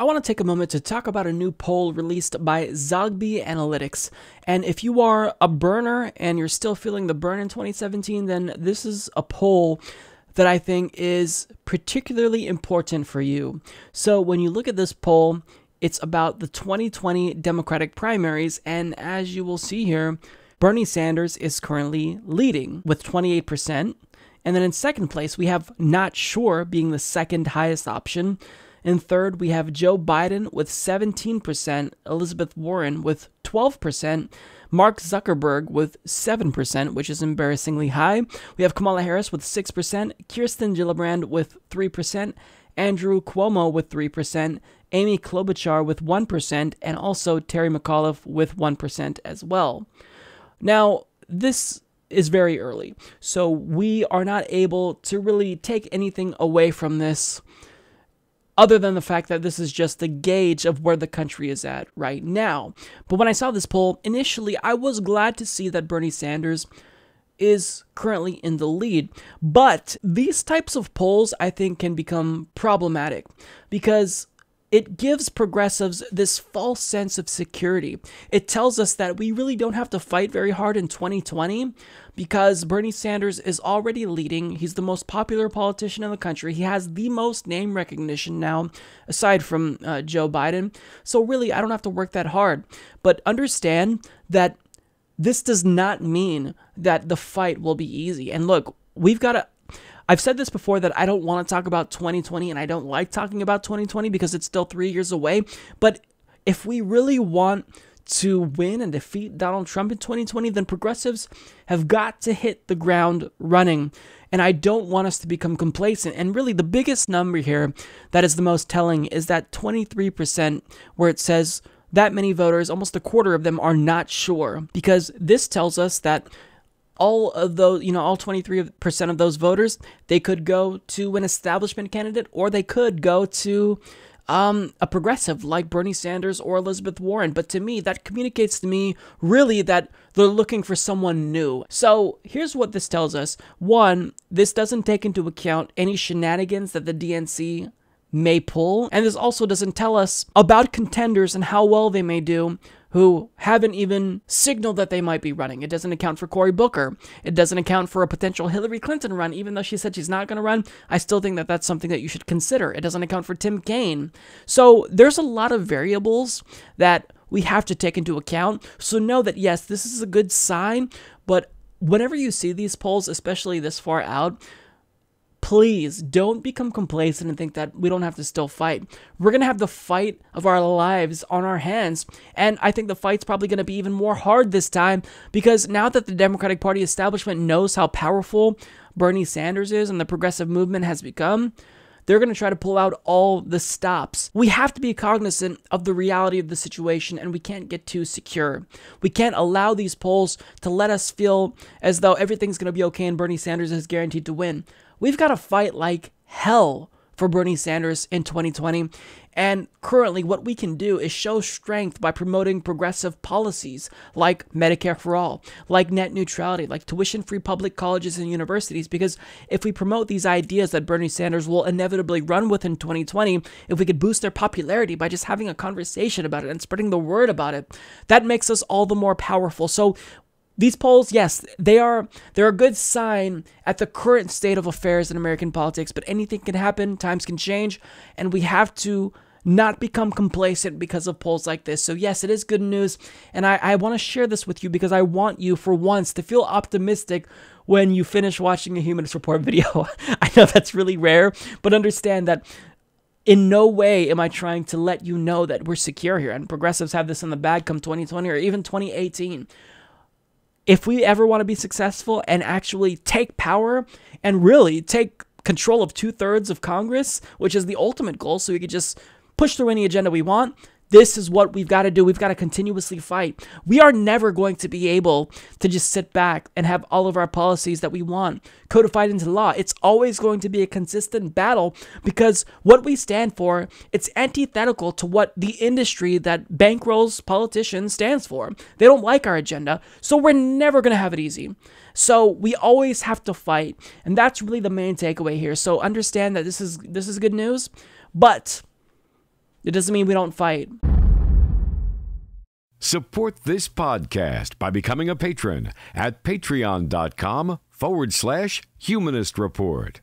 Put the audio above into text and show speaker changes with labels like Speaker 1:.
Speaker 1: I want to take a moment to talk about a new poll released by Zogby Analytics. And if you are a burner and you're still feeling the burn in 2017, then this is a poll that I think is particularly important for you. So when you look at this poll, it's about the 2020 Democratic primaries, and as you will see here, Bernie Sanders is currently leading with 28%. And then in second place, we have not sure being the second highest option. In third, we have Joe Biden with 17%, Elizabeth Warren with 12%, Mark Zuckerberg with 7%, which is embarrassingly high. We have Kamala Harris with 6%, Kirsten Gillibrand with 3%, Andrew Cuomo with 3%, Amy Klobuchar with 1%, and also Terry McAuliffe with 1% as well. Now, this is very early, so we are not able to really take anything away from this other than the fact that this is just a gauge of where the country is at right now. But when I saw this poll, initially I was glad to see that Bernie Sanders is currently in the lead. But these types of polls, I think, can become problematic because it gives progressives this false sense of security. It tells us that we really don't have to fight very hard in 2020 because Bernie Sanders is already leading. He's the most popular politician in the country. He has the most name recognition now, aside from Joe Biden. So really, I don't have to work that hard. But understand that this does not mean that the fight will be easy. And look, I've said this before that I don't want to talk about 2020 and I don't like talking about 2020 because it's still 3 years away. But if we really want to win and defeat Donald Trump in 2020, then progressives have got to hit the ground running. And I don't want us to become complacent. And really the biggest number here that is the most telling is that 23%, where it says that many voters, almost a quarter of them, are not sure. Because this tells us that all of those, all 23% of those voters, they could go to an establishment candidate or they could go to a progressive like Bernie Sanders or Elizabeth Warren. But to me, that communicates to me really that they're looking for someone new. So here's what this tells us. One, this doesn't take into account any shenanigans that the DNC may pull. And this also doesn't tell us about contenders and how well they may do who haven't even signaled that they might be running. It doesn't account for Cory Booker. It doesn't account for a potential Hillary Clinton run. Even though she said she's not going to run, I still think that that's something that you should consider. It doesn't account for Tim Kaine. So there's a lot of variables that we have to take into account. So know that, yes, this is a good sign, but whenever you see these polls, especially this far out, please don't become complacent and think that we don't have to still fight. We're going to have the fight of our lives on our hands. And I think the fight's probably going to be even more hard this time because now that the Democratic Party establishment knows how powerful Bernie Sanders is and the progressive movement has become, they're going to try to pull out all the stops. We have to be cognizant of the reality of the situation and we can't get too secure. We can't allow these polls to let us feel as though everything's going to be okay and Bernie Sanders is guaranteed to win. We've got to fight like hell for Bernie Sanders in 2020. And currently what we can do is show strength by promoting progressive policies like Medicare for all, like net neutrality, like tuition-free public colleges and universities. Because if we promote these ideas that Bernie Sanders will inevitably run with in 2020, if we could boost their popularity by just having a conversation about it and spreading the word about it, that makes us all the more powerful. So these polls, yes, they're a good sign at the current state of affairs in American politics, but anything can happen, times can change, and we have to not become complacent because of polls like this. So yes, it is good news, and I want to share this with you because I want you, for once, to feel optimistic when you finish watching a Humanist Report video. I know that's really rare, but understand that in no way am I trying to let you know that we're secure here, and progressives have this in the bag come 2020 or even 2018. If we ever want to be successful and actually take power and really take control of 2/3 of Congress, which is the ultimate goal, so we could just push through any agenda we want, this is what we've got to do. We've got to continuously fight. We are never going to be able to just sit back and have all of our policies that we want codified into law. It's always going to be a consistent battle because what we stand for, it's antithetical to what the industry that bankrolls politicians stands for. They don't like our agenda, so we're never going to have it easy. So we always have to fight, and that's really the main takeaway here. So understand that this is good news, but It doesn't mean we don't fight.
Speaker 2: Support this podcast by becoming a patron at patreon.com/Humanist Report.